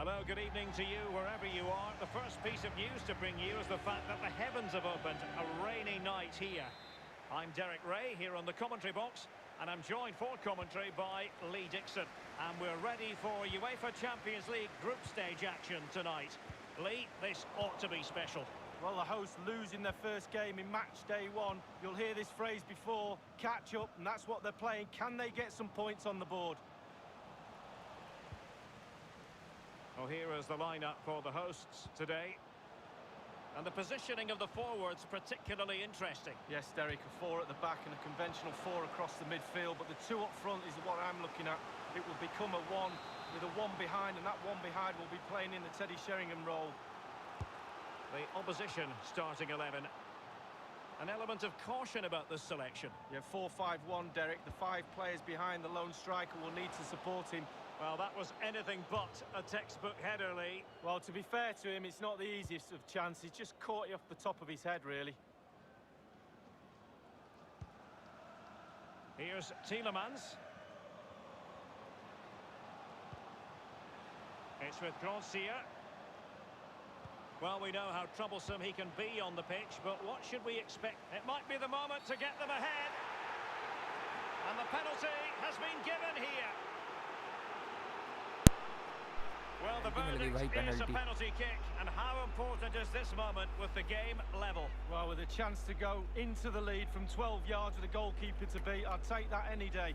Hello, good evening to you wherever you are. The first piece of news to bring you is the fact that the heavens have opened. A rainy night here. I'm Derek Ray here on the commentary box, and I'm joined for commentary by Lee Dixon. And we're ready for UEFA Champions League group stage action tonight. Lee, this ought to be special. Well, the hosts losing their first game in match day one. You'll hear this phrase before, catch up, and that's what they're playing. Can they get some points on the board? Well, here is the lineup for the hosts today. And the positioning of the forwards particularly interesting. Yes, Derek, a four at the back and a conventional four across the midfield, but the two up front is what I'm looking at. It will become a one with a one behind, and that one behind will be playing in the Teddy Sheringham role. The opposition starting 11. An element of caution about this selection. Yeah, 4-5-1, Derek. The five players behind the lone striker will need to support him. Well, that was anything but a textbook header, Lee. Well, to be fair to him, it's not the easiest of chances. Just caught you off the top of his head, really. Here's Tielemans. It's with Gracia. Well, we know how troublesome he can be on the pitch, but what should we expect? It might be the moment to get them ahead. And the penalty has been given here. Well, the verdict is a penalty kick, and how important is this moment with the game level? Well, with a chance to go into the lead from 12 yards with a goalkeeper to beat, I'd take that any day.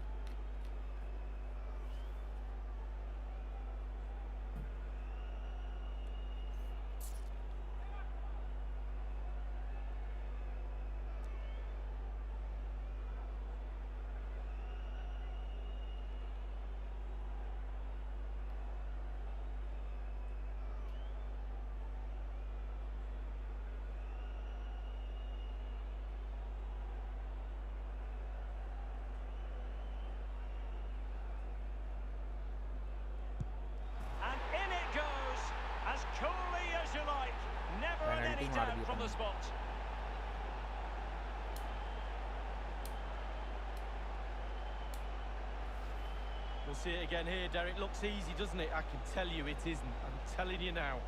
As coolly as you like. Never any doubt from the spot. We'll see it again here, Derek. Looks easy, doesn't it? I can tell you it isn't. I'm telling you now.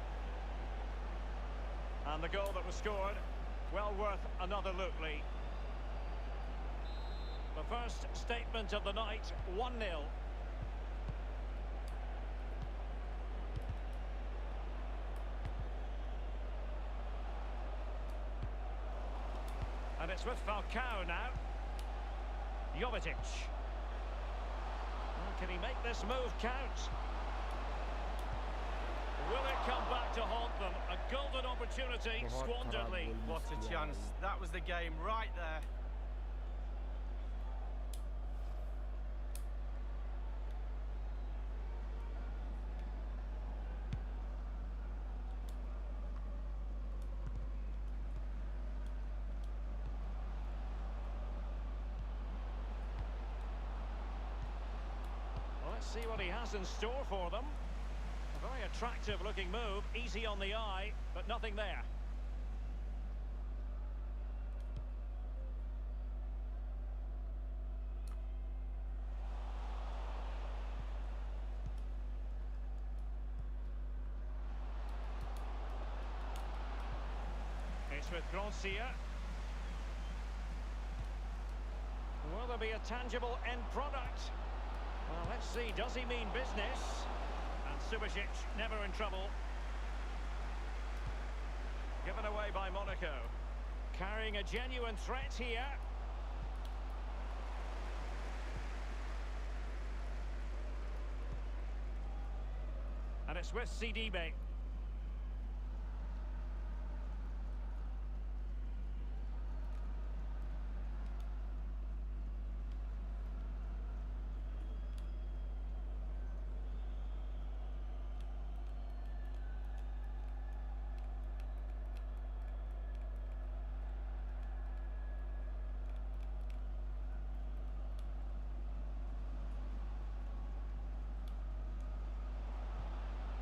And the goal that was scored, well worth another look, Lee. The first statement of the night, 1-0. And it's with Falcao now. Jovetic. Well, can he make this move count? Will it come back to haunt them? A golden opportunity squandered, Lee. What a chance. That was the game right there. Let's see what he has in store for them. A very attractive looking move, easy on the eye, but nothing there. It's with Gracia. Will there be a tangible end product? Well, let's see, does he mean business? And Subasic never in trouble. Given away by Monaco. Carrying a genuine threat here. And it's with Sidibe.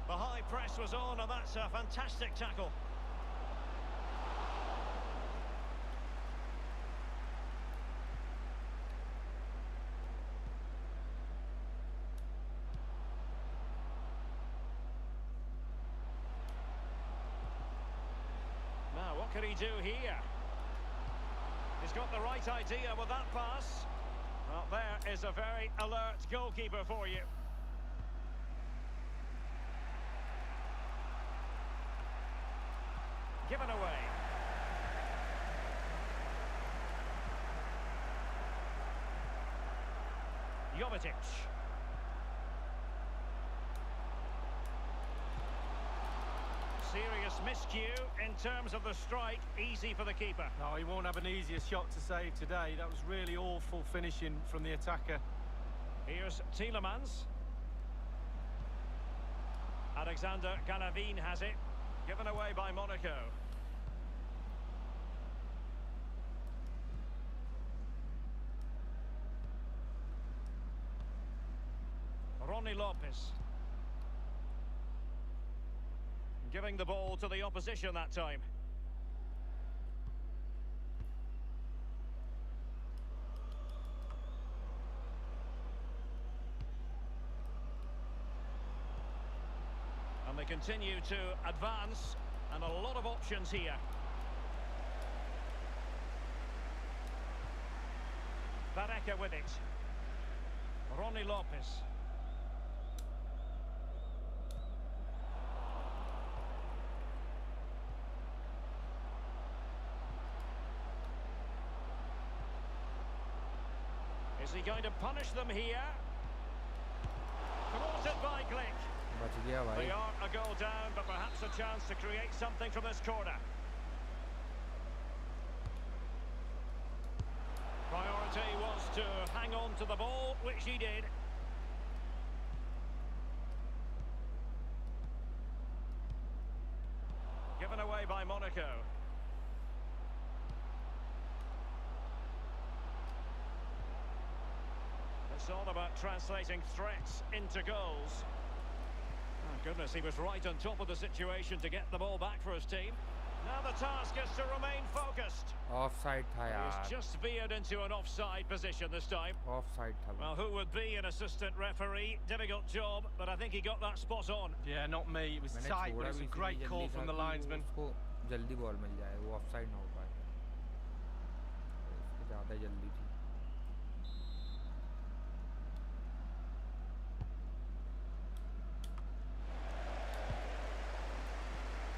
The high press was on, and that's a fantastic tackle. can he do here? He's got the right idea with that pass. Well, there is a very alert goalkeeper for you. Given away. Jovetic. Serious miscue in terms of the strike. Easy for the keeper. No, he won't have an easier shot to save today. That was really awful finishing from the attacker. Here's Tielemans. Alexander Galavin has it. Given away by Monaco. Ronnie Lopez. Giving the ball to the opposition that time. And they continue to advance, and a lot of options here. Baraka with it. Ronnie Lopez. Is he going to punish them here? Thwarted by Glick. बच गया भाई. They are a goal down, but perhaps a chance to create something from this corner. Priority was to hang on to the ball, which he did. Given away by Monaco. It's all about translating threats into goals. Oh, goodness, he was right on top of the situation to get the ball back for his team. Now the task is to remain focused. Offside था यार. He's just veered into an offside position this time. Offside था. Well, who would be an assistant referee? Difficult job, but I think he got that spot on. Yeah, not me. It was मैंने tight, but छोड़ा it was भी a great इसीलिए call जल्दी from था the कि linesman. उसको जल्दी ball मिल जाए, वो offside ना हो पाए. इसकी ज़्यादा जल्दी थी.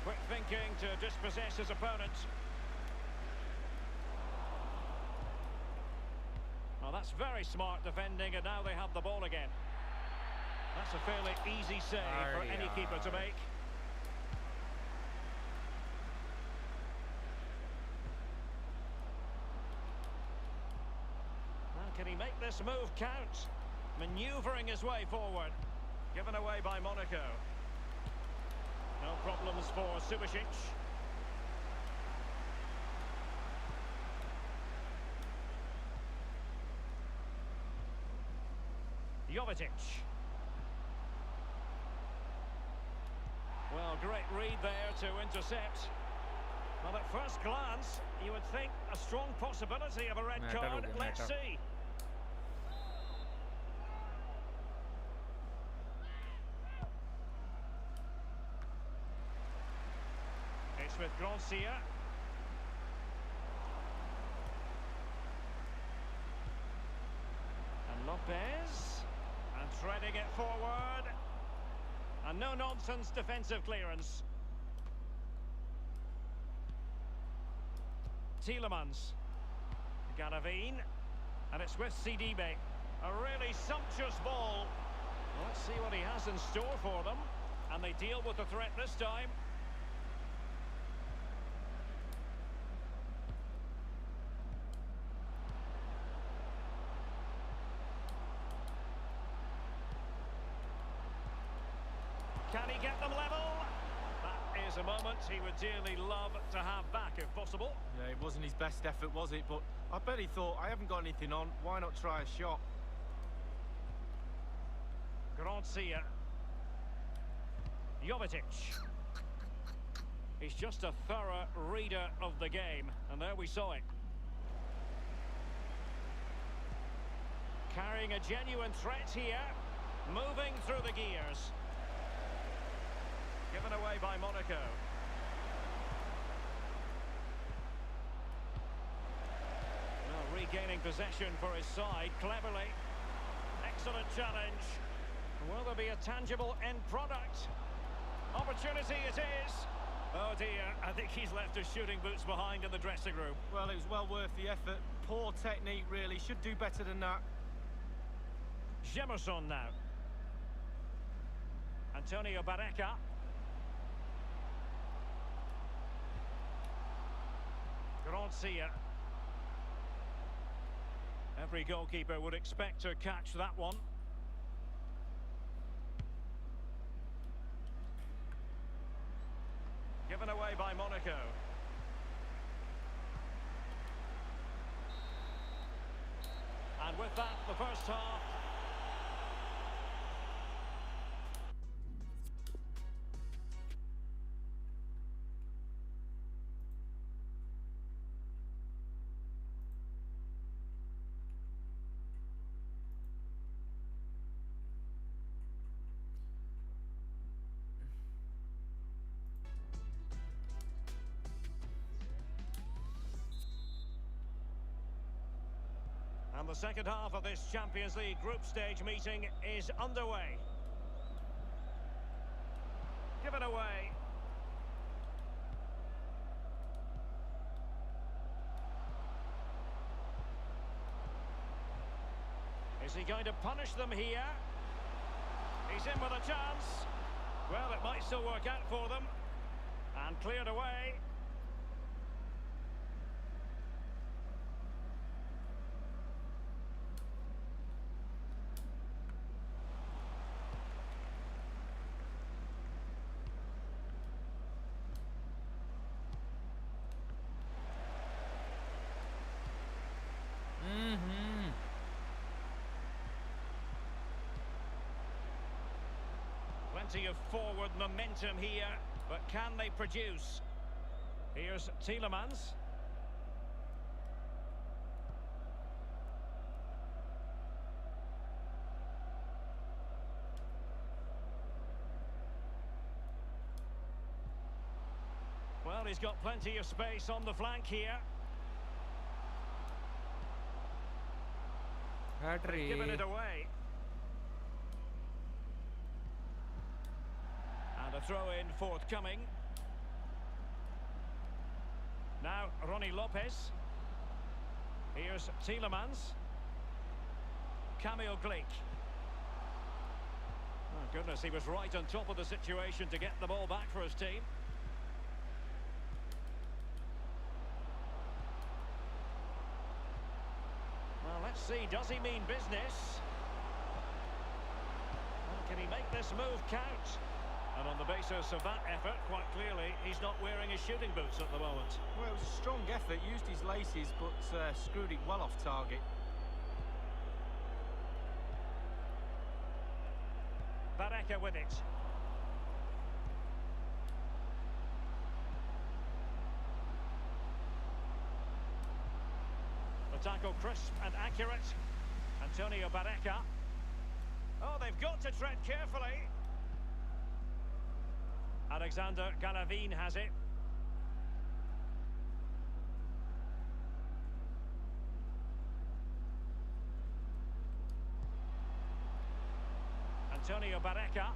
Quick thinking to dispossess his opponent. Well, that's very smart defending, and now they have the ball again. That's a fairly easy save for any keeper to make. Now, can he make this move count? Manoeuvring his way forward. Given away by Monaco. No problems for Subasic. Jovetic. Well, great read there to intercept. Well, at first glance, you would think a strong possibility of a red card. Let's see. It's with Gracia. And Lopez. And threading it forward. And no-nonsense defensive clearance. Tielemans. Galavin. And it's with Sidibe. A really sumptuous ball. Let's see what he has in store for them. And they deal with the threat this time. Can he get them level? That is a moment he would dearly love to have back if possible. Yeah, it wasn't his best effort, was it? But I bet he thought, I haven't got anything on, why not try a shot? Gracia. Jovetic. He's just a thorough reader of the game, and there we saw it. Carrying a genuine threat here, moving through the gears. Given away by Monaco. regaining possession for his side cleverly. Excellent challenge. Will there be a tangible end product? Opportunity it is. Oh dear, I think he's left his shooting boots behind in the dressing room. Well, it was well worth the effort. Poor technique, really. Should do better than that. Jemerson now. Antonio Barreca. Grancia. Every goalkeeper would expect to catch that one. Given away by Monaco. And with that, the first half. And the second half of this Champions League group stage meeting is underway. Given away. Is he going to punish them here? He's in with a chance. Well, it might still work out for them. And cleared away. Plenty of forward momentum here, but can they produce? Here's Tielemans. Well, he's got plenty of space on the flank here. Giving it away. And a throw-in forthcoming. Now, Ronnie Lopez. Here's Tielemans. Kamil Glik. Oh, goodness, he was right on top of the situation to get the ball back for his team. Well, let's see, does he mean business? Well, can he make this move count? And on the basis of that effort, quite clearly, he's not wearing his shooting boots at the moment. Well, it was a strong effort, used his laces, but screwed it well off target. Barreca with it. The tackle crisp and accurate. Antonio Barreca. Oh, they've got to tread carefully. Alexander Galavin has it. Antonio Barreca.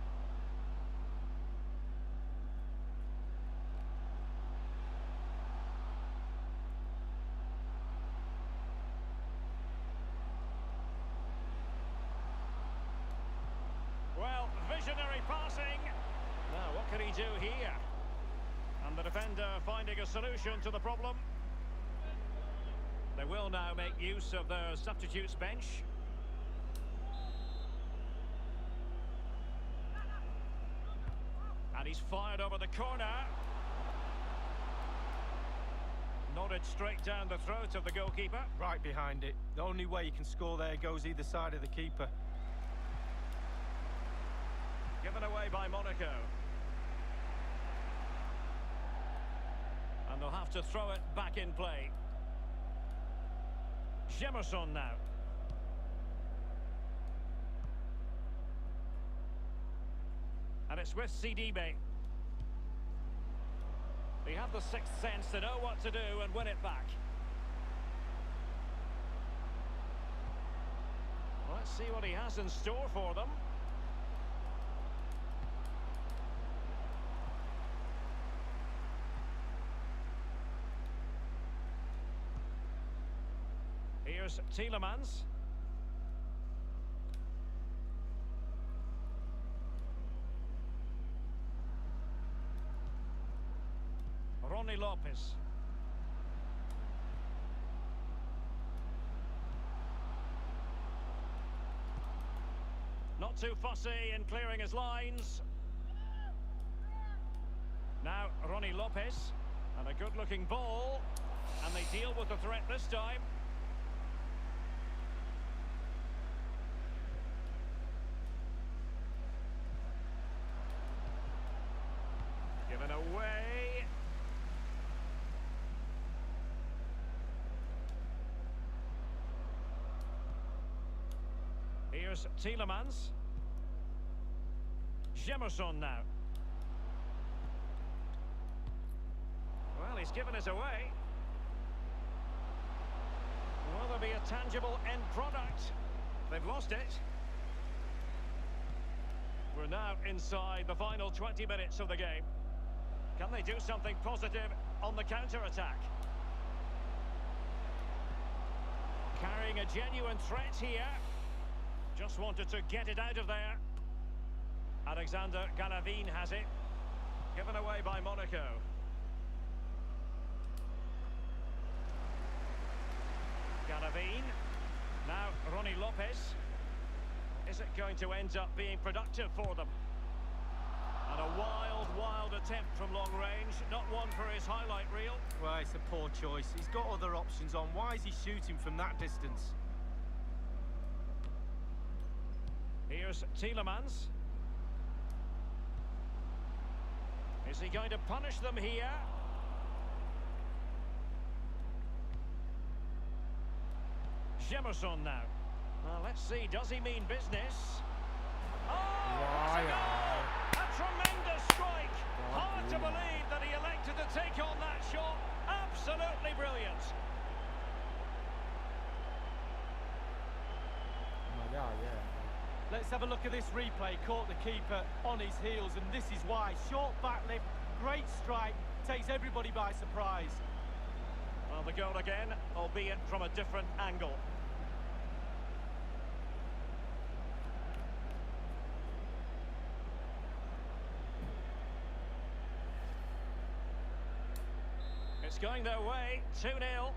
Well, visionary passing. Now, what can he do here? And the defender finding a solution to the problem. They will now make use of their substitutes bench. And he's fired over the corner. Nodded straight down the throat of the goalkeeper. Right behind it. The only way you can score there goes either side of the keeper. Given away by Monaco. And they'll have to throw it back in play. Jemerson now. And it's with Sidibe. He had the sixth sense to know what to do and win it back. see what he has in store for them. Here's Tielemans. Ronnie Lopez. Not too fussy in clearing his lines. Now Ronnie Lopez. And a good-looking ball. And they deal with the threat this time. Given away. Here's Tielemans. Jemerson now. Well, he's given us away. Will there be a tangible end product? They've lost it. We're now inside the final 20 minutes of the game. Can they do something positive on the counter-attack? Carrying a genuine threat here. Just wanted to get it out of there. Alexander Galavin has it. Given away by Monaco. Galavin. Now Ronnie Lopez. Is it going to end up being productive for them? And a wild attempt from long range. Not one for his highlight reel. Well, it's a poor choice. He's got other options on. Why is he shooting from that distance? Here's Tielemans. Is he going to punish them here? Jemerson now. Well, let's see, does he mean business? Oh, वाह it's a यार, goal! A tremendous strike! बहुत Hard to बढ़िया। believe that he elected to take on that shot. Absolutely brilliant. मजा आ गया यार। Let's have a look at this replay. Caught the keeper on his heels, and this is why. Short back lift, great strike, takes everybody by surprise. Well, the goal again, albeit from a different angle. It's going their way, 2-0.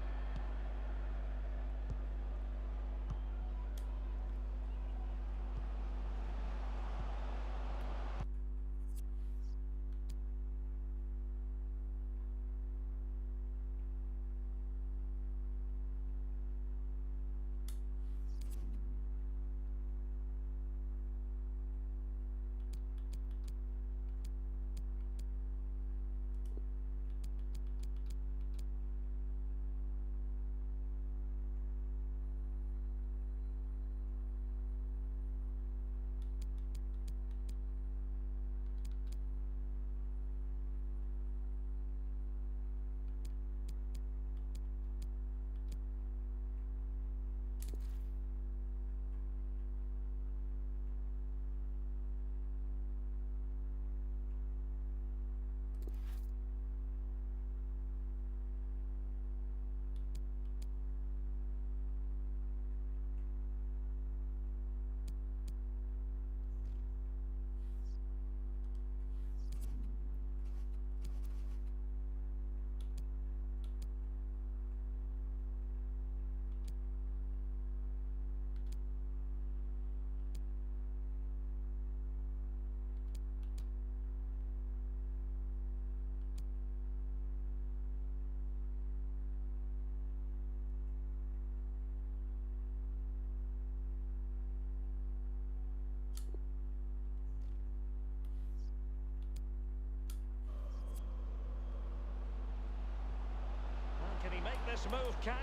Can he make this move count?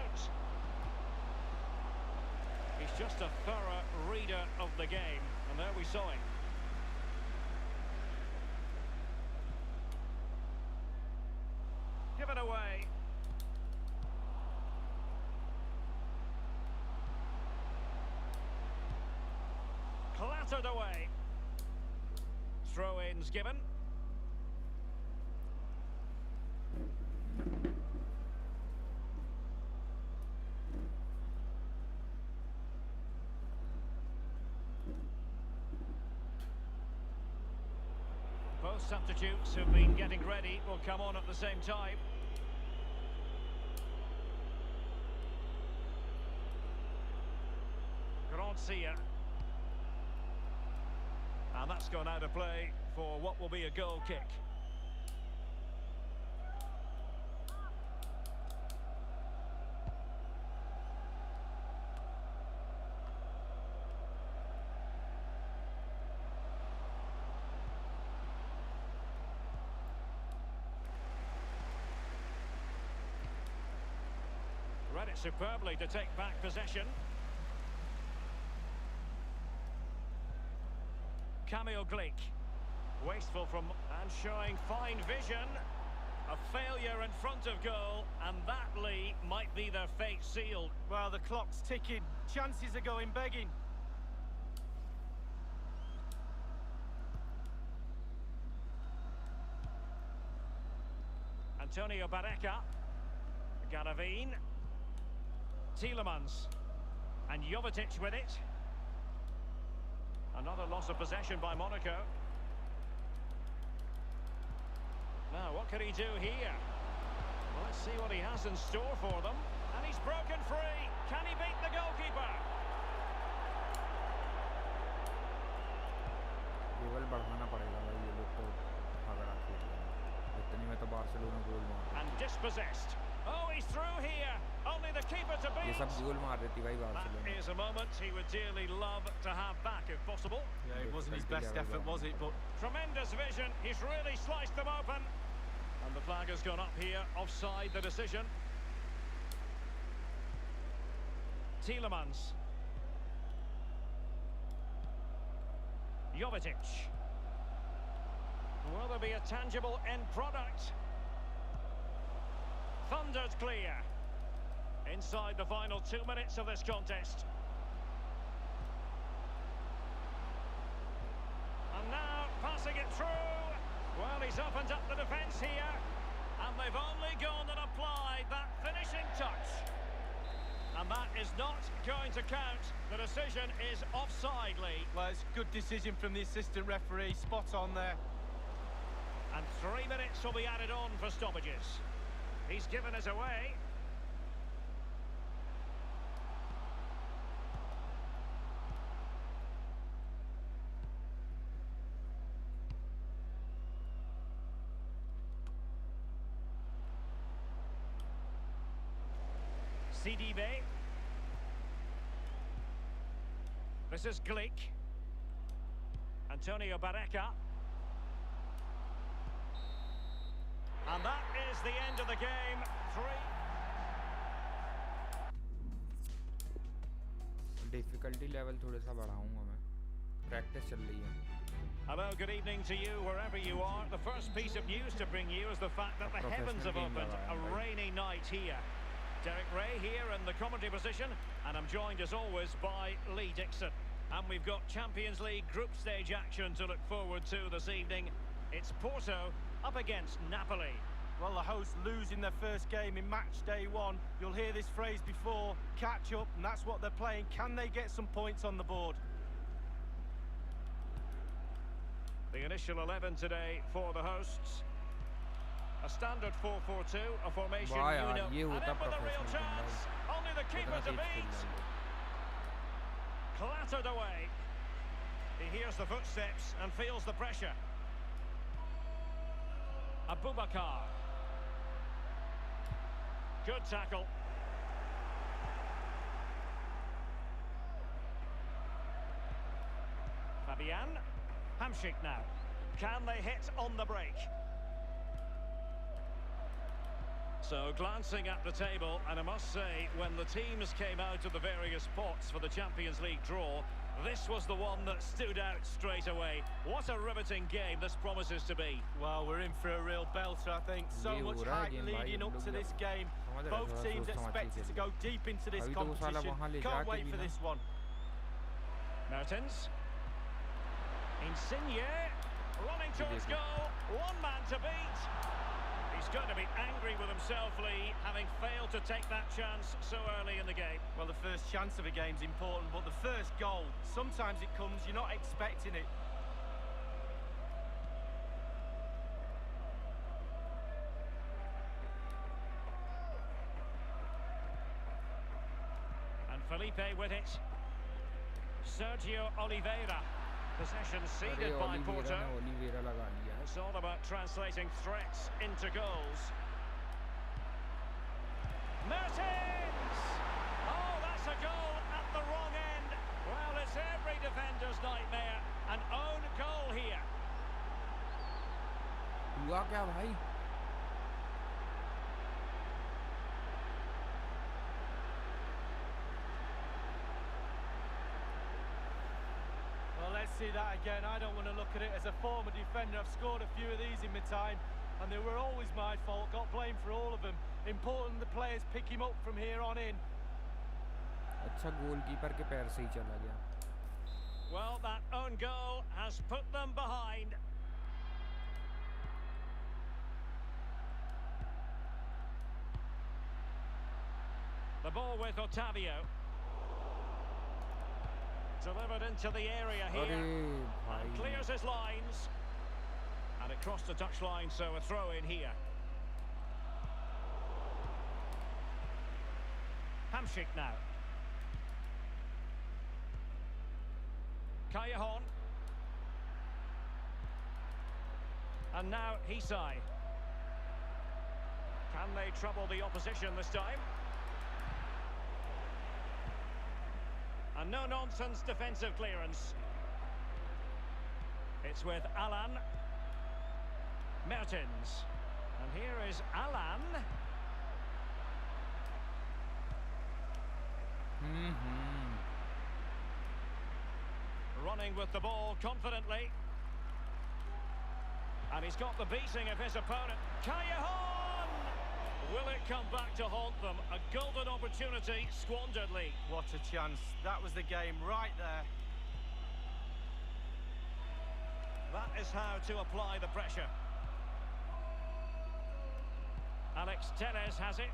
He's just a thorough reader of the game, and there we saw him. Given away. Clattered away. Throw-ins given. Both substitutes who've been getting ready will come on at the same time. Gracia. And that's gone out of play for what will be a goal kick. Read it superbly to take back possession. Kamil Glik, wasteful from and showing fine vision. A failure in front of goal, and that, Lee, might be their fate sealed. Well, the clock's ticking. Chances are going begging. Antonio Barreca, Garavine, Tielemans, and Jovetic with it. Another loss of possession by Monaco. Now, what can he do here? Well, let's see what he has in store for them. And he's broken free. Can he beat the goalkeeper? Level बढ़ाना पड़ेगा भाई ये लोग तो अगर आप खेल रहे हैं इतनी में तो बार्सिलोना गोल मार And dispossessed. Oh, he's through here. Only the keeper to beat. ये सब गोल मार देती भाई Barcelona That is a moment he would dearly love to have back if possible. Yeah, it wasn't his best effort, was it? But Tremendous vision. He's really sliced them open. And the flag has gone up here. Offside the decision. Tielemans. Jovetic. Will there be a tangible end product? Thundered clear. Inside the final 2 minutes of this contest. And now passing it through. Well, he's opened up the defence here. And they've only gone and applied that finishing touch. And that is not going to count. The decision is offside, Lee. well, it's a good decision from the assistant referee. Spot on there. And 3 minutes will be added on for stoppages. He's given us away. CDB. This is Glik. Antonio Barreca. And that is the end of the game. 3. Difficulty level थोड़ा सा बढ़ाऊंगा मैं practice चल रही है Hello, good evening to you wherever you are. The first piece of news to bring you is the fact that the heavens have opened. A rainy night here. Derek Ray here in the commentary position, and I'm joined as always by Lee Dixon. And we've got Champions League group stage action to look forward to this evening. It's Porto up against Napoli. Well, the hosts losing their first game in match day 1. You'll hear this phrase before, catch up, and that's what they're playing. Can they get some points on the board? The initial 11 today for the hosts. A standard 4-4-2, a formation वाह you यार know. ये And होता in with a real professional chance. Only the keeper to beat. Clattered away. He hears the footsteps and feels the pressure. Abubakar. Good tackle. Fabian. Hamšík now. Can they hit on the break? So, glancing at the table, and I must say, when the teams came out of the various pots for the Champions League draw, this was the one that stood out straight away. What a riveting game this promises to be. Well, we're in for a real belter, I think. So much hype leading up to this game. Both teams expected to go deep into this competition. Can't wait for this one. Mertens. Insigne running towards goal. One man to beat. He's going to be angry with himself, Lee, having failed to take that chance so early in the game. Well, the first chance of a game's important, but the first goal, sometimes it comes, you're not expecting it. And Felipe with it. Sergio Oliveira. Possession अरे ceded by Oliveira Porto. ने Oliveira लगा लिया. It's all about translating threats into goals. Mertens! Oh, that's a goal at the wrong end. Well, it's every defender's nightmare. An own goal here. हुआ क्या भाई? Well, let's see that again. I don't want to look at it as a former defender. I've scored a few of these in my time, and they were always my fault. Got blamed for all of them. Important the players pick him up from here on in. अच्छा goalkeeper के पैर से ही चला गया. Well, that own goal has put them behind. The ball with Otavio. Delivered into the area अरे here. भाई. And clears his lines. And it crossed the touchline, so a throw in here. Hamsik now. Callejon. And now Hisai. Can they trouble the opposition this time? A no-nonsense defensive clearance. It's with Alan. Mertens. And here is Alan. Running with the ball confidently. And he's got the beating of his opponent. Callejon! Will it come back to haunt them? A golden opportunity squandered, Lee. What a chance. That was the game right there. That is how to apply the pressure. Alex Telles has it.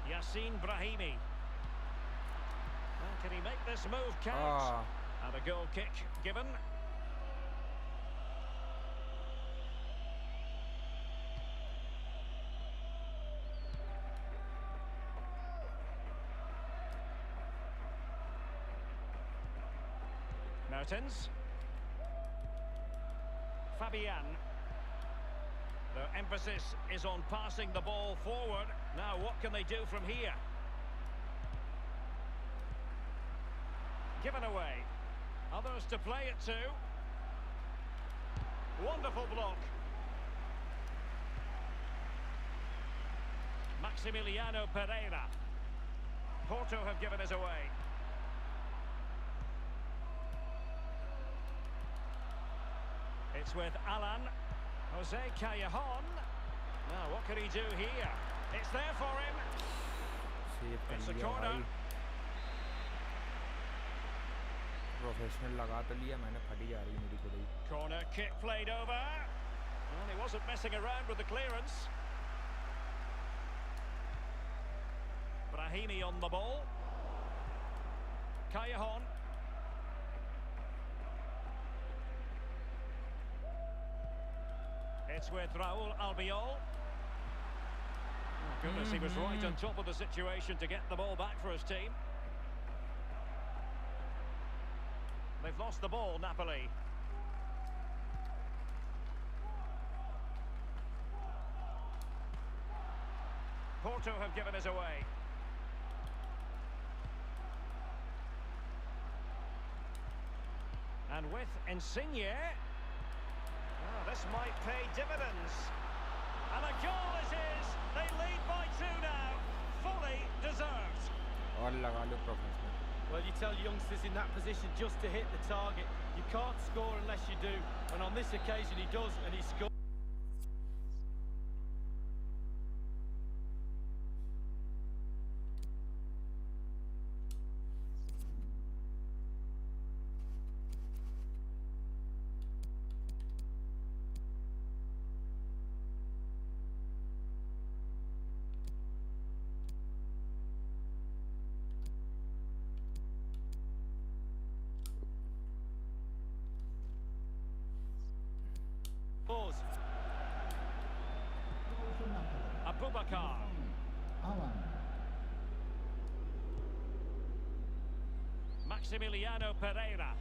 Yassine Brahimi. Well, can he make this move count? And a goal kick given. Mertens. Fabian. The emphasis is on passing the ball forward. Now, what can they do from here? Given away. Others to play it to. Wonderful block. Maximiliano Pereira. Porto have given us away. It's with Alan. Jose Callejon. Now, what can he do here? It's there for him. It's a corner. Professional लगा तो लिया मैंने, फटी जा रही मेरी खुद ही. Corner kick played over. Well, he wasn't messing around with the clearance. Brahimi on the ball. Callejon. It's with Raul Albiol. Oh, goodness, he was right on top of the situation to get the ball back for his team. They've lost the ball, Napoli. Porto have given us away. And with Insigne. Oh, this might pay dividends. And a goal it is. They lead by 2 now. Fully deserved. और लगा लो professional. Well, you tell youngsters in that position just to hit the target. You can't score unless you do. And on this occasion he does, and he scores. Boubacar. Maximiliano Pereira.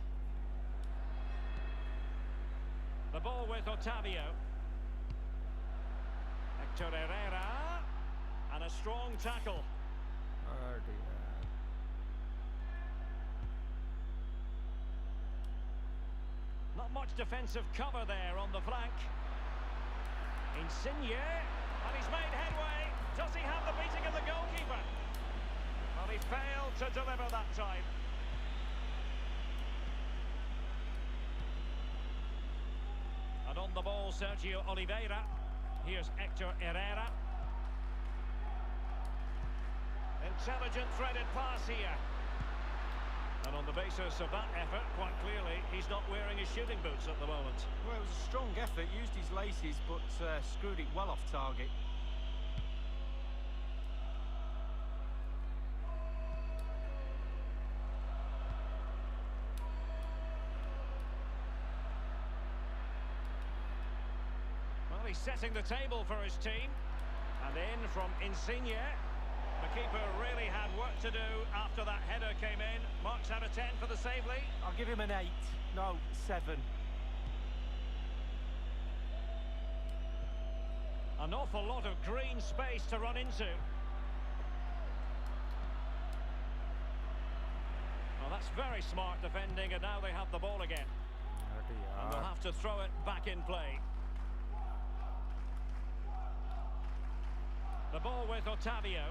The ball with Otavio. Hector Herrera. And a strong tackle. अरे यार Not much defensive cover there on the flank. Insigne. And he's made headway. Does he have the beating of the goalkeeper? Well, he failed to deliver that time. And on the ball, Sergio Oliveira. Here's Hector Herrera. Intelligent threaded pass here. And on the basis of that effort, quite clearly, he's not wearing his shooting boots at the moment. Well, it was a strong effort, used his laces, but screwed it well off target. Well, he's setting the table for his team. And in from Insigne. The keeper really had work to do after that header came in. Marks out of 10 for the save lead. I'll give him an 8. No, 7. An awful lot of green space to run into. Well, that's very smart defending, and now they have the ball again. अरे And they'll यार have to throw it back in play. The ball with Otavio.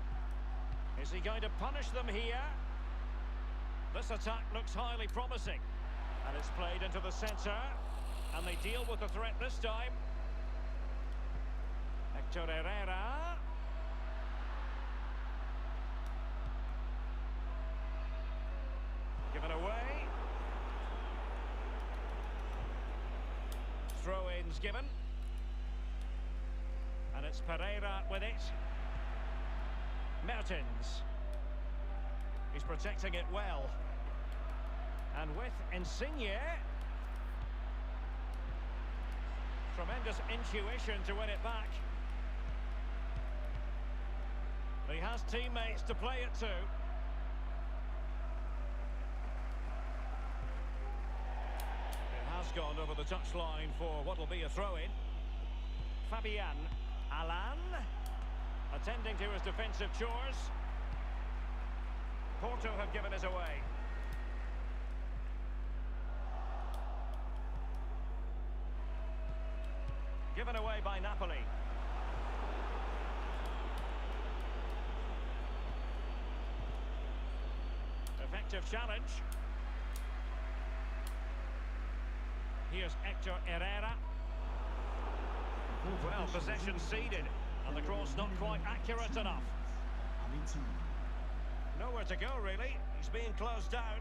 Is he going to punish them here? This attack looks highly promising. And it's played into the centre. And they deal with the threat this time. Hector Herrera. Given away. Throw-ins given. And it's Pereira with it. Mertens. He's protecting it well. And with Insigne. Tremendous intuition to win it back. He has teammates to play it to. It has gone over the touchline for what will be a throw-in. Fabian Alan. Attending to his defensive chores. Porto have given us away. Given away by Napoli. Effective challenge. Here's Hector Herrera. Well, possession ceded. And the cross not quite accurate enough. Nowhere to go, really. He's being closed down.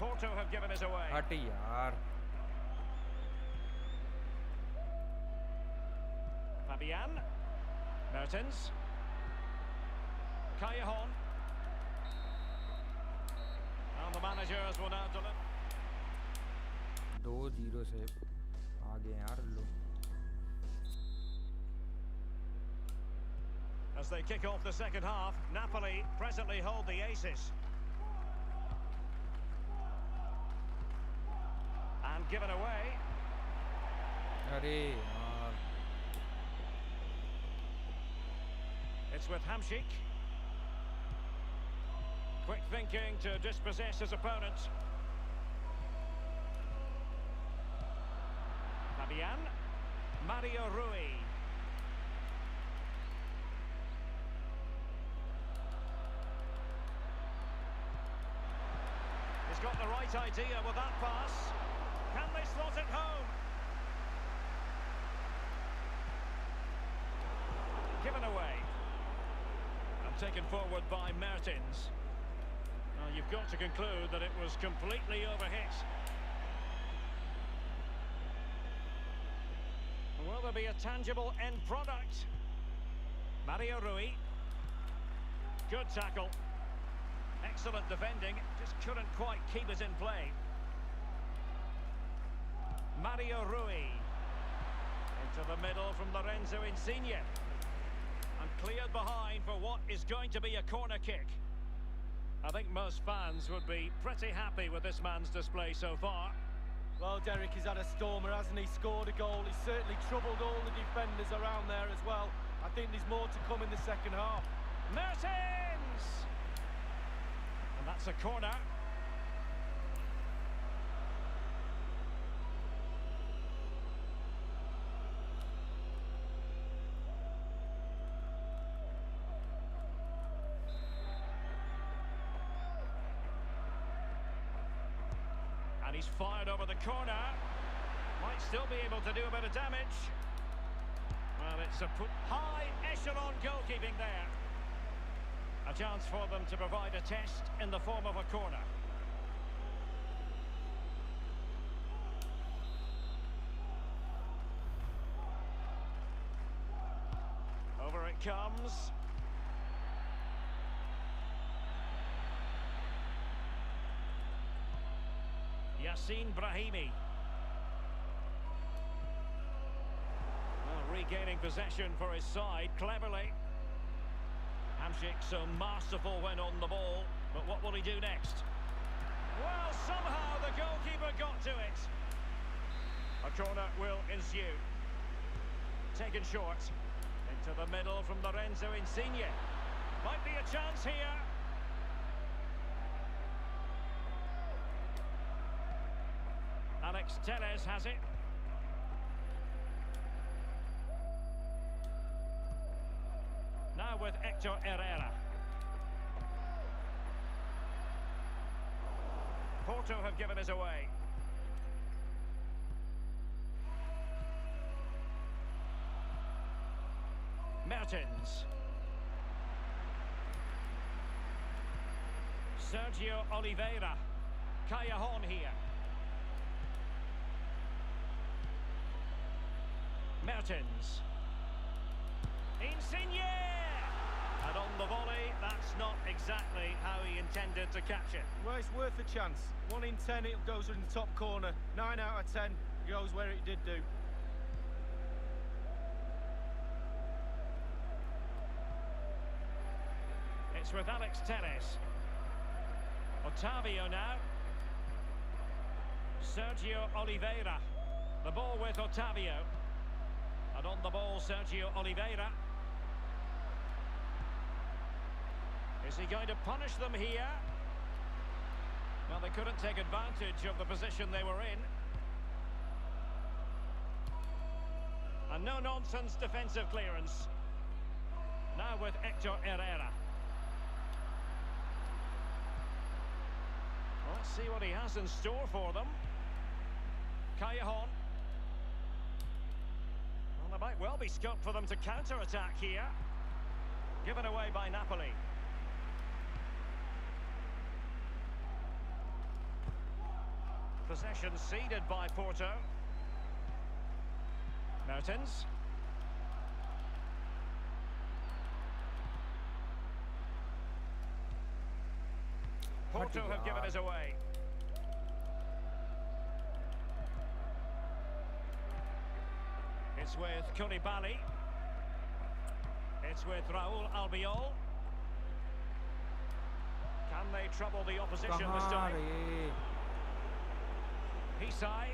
Porto have given us away. हट यार Fabian. Mertens. Callejon. And the managers will now deliver. 2-0 से आगे यार लोग As they kick off the second half, Napoli presently hold the aces. And given away. अरे यार It's with Hamšík. Quick thinking to dispossess his opponent. Fabian. Mario Rui. He's got the right idea with that pass. Can they slot it home? Given away. And taken forward by Mertens. Now you've got to conclude that it was completely overhit. Will there be a tangible end product? Mario Rui. Good tackle. Excellent defending, just couldn't quite keep it in play. Mario Rui. Into the middle from Lorenzo Insigne. And cleared behind for what is going to be a corner kick. I think most fans would be pretty happy with this man's display so far. Well, Derek, he's had a stormer, hasn't he? Scored a goal. He's certainly troubled all the defenders around there as well. I think there's more to come in the second half. Mertens! And that's a corner. And he's fired over the corner. Might still be able to do a bit of damage. Well, it's a high echelon goalkeeping there. A chance for them to provide a test in the form of a corner. Over it comes. Yassine Brahimi. Well, regaining possession for his side cleverly. Hamšík so masterful when on the ball, but what will he do next? Well, somehow the goalkeeper got to it. A corner will ensue. Taken short. Into the middle from Lorenzo Insigne. Might be a chance here. Alex Telles has it. Now with Hector Herrera. Porto have given us away. Mertens. Sergio Oliveira. Callejon here. Mertens. Insigne! And on the volley, that's not exactly how he intended to catch it. Well, it's worth a chance. 1 in 10, it goes in the top corner. 9 out of 10 goes where it did do. It's with Alex Telles. Otavio now. Sergio Oliveira. The ball with Otavio. And on the ball, Sergio Oliveira. Is he going to punish them here? Well, they couldn't take advantage of the position they were in. A no-nonsense defensive clearance. Now with Hector Herrera. Well, let's see what he has in store for them. Callejon. There might well be scope for them to counter-attack here. Given away by Napoli. Possession ceded by Porto. Mertens. Porto have given us away. It's with Koulibaly. It's with Raúl Albiol. Can they trouble the opposition this time? Hisai.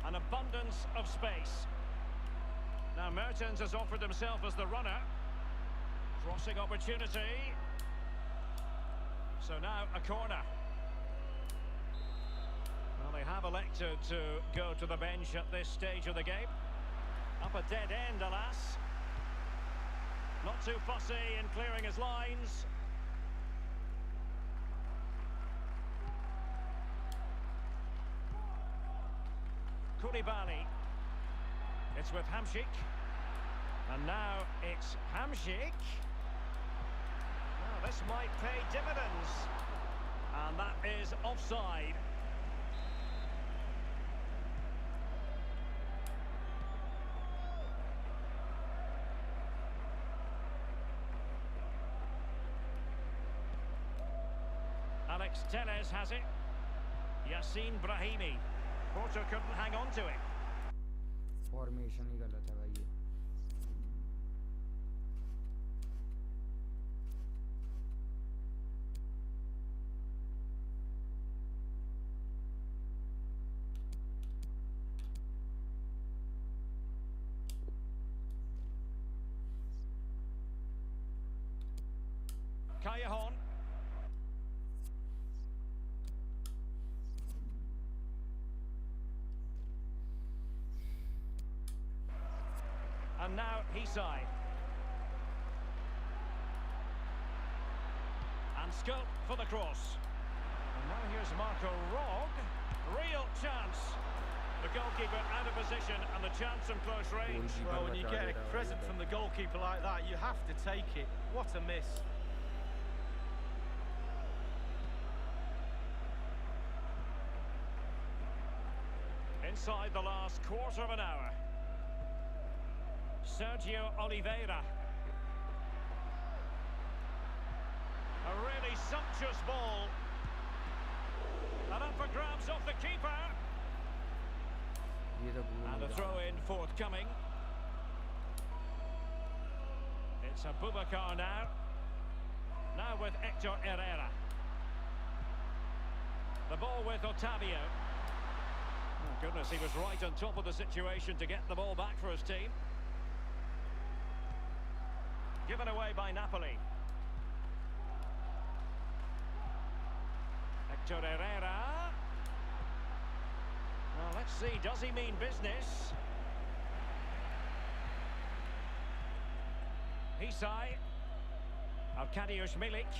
An abundance of space. Now Mertens has offered himself as the runner. Crossing opportunity. So now a corner. Well, they have elected to go to the bench at this stage of the game. Up a dead end, alas. Not too fussy in clearing his lines. Koulibaly. It's with Hamšík. And now it's Hamšík. Well, this might pay dividends. And that is offside. Alex Telles has it. Yassine Brahimi. Porto couldn't hang on to it. Formation ही गलत है भाई ये Callejon. And now Hisai. And scope for the cross. And now here's Marco Rog. Real chance. The goalkeeper out of position and the chance from close range. Well, when you get a present from the goalkeeper like that, you have to take it. What a miss. Inside the last quarter of an hour. Sergio Oliveira. A really sumptuous ball. And up for grabs off the keeper. ये तो भूल And a he throw-in forthcoming. It's Abubakar now. Now with Hector Herrera. The ball with Otavio. Oh, goodness, he was right on top of the situation to get the ball back for his team. Given away by Napoli. Hector Herrera. Well, let's see, does he mean business? Hisai. Arkadiusz Milik.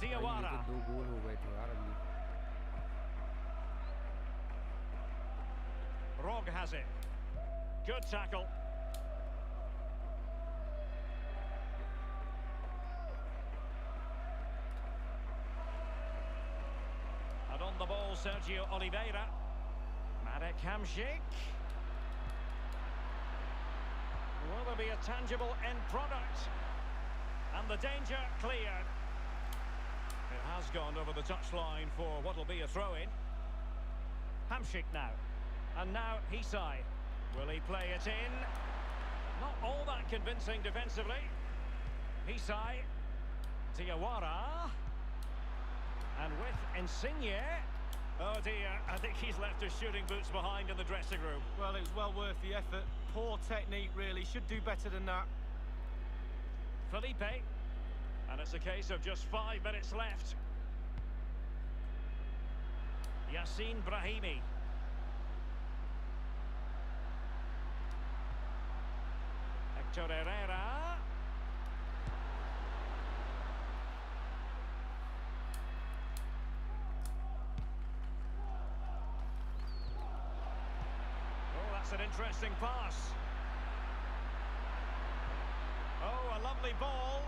भाई ये Diawara. तो 2 गोल हो गए थे यार अभी Rog has it. Good tackle. And on the ball, Sergio Oliveira. Marek Hamšík. Will there be a tangible end product? And the danger cleared. It has gone over the touchline for what will be a throw-in. Hamšík now. And now Hisai. Will he play it in? Not all that convincing defensively. Hisai. Diawara. And with Insigne. Oh dear, I think he's left his shooting boots behind in the dressing room. Well, it was well worth the effort. Poor technique, really. Should do better than that. Felipe. And it's a case of just 5 minutes left. Yassine Brahimi. Hector Herrera. Oh, that's an interesting pass. Oh, a lovely ball.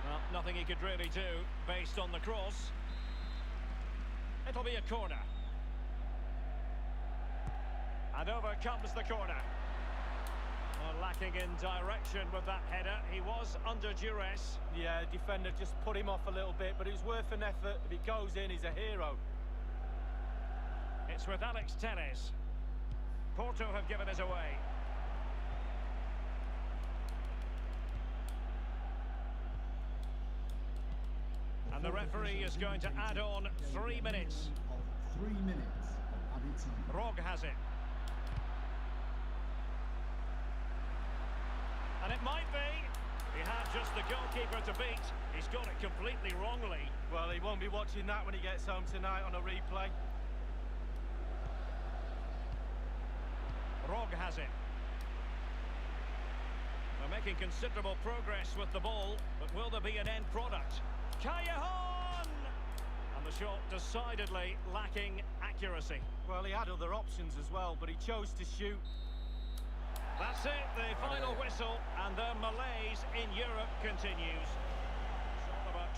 Well, nothing he could really do based on the cross. It'll be a corner. And over comes the corner. Well, lacking in direction with that header. He was under duress. Yeah, defender just put him off a little bit, but it was worth an effort. If it goes in, he's a hero. It's with Alex Telles. Porto have given us away. And the referee is going to add on 3 minutes. 3 minutes of added time. Rog has it. And it might be. He had just the goalkeeper to beat. He's got it completely wrongly. Well, he won't be watching that when he gets home tonight on a replay. Rog has it. They're making considerable progress with the ball, but will there be an end product? Callejon! And the shot decidedly lacking accuracy. Well, he had other options as well, but he chose to shoot. That's it, the final whistle, and the malaise in Europe continues. It's all about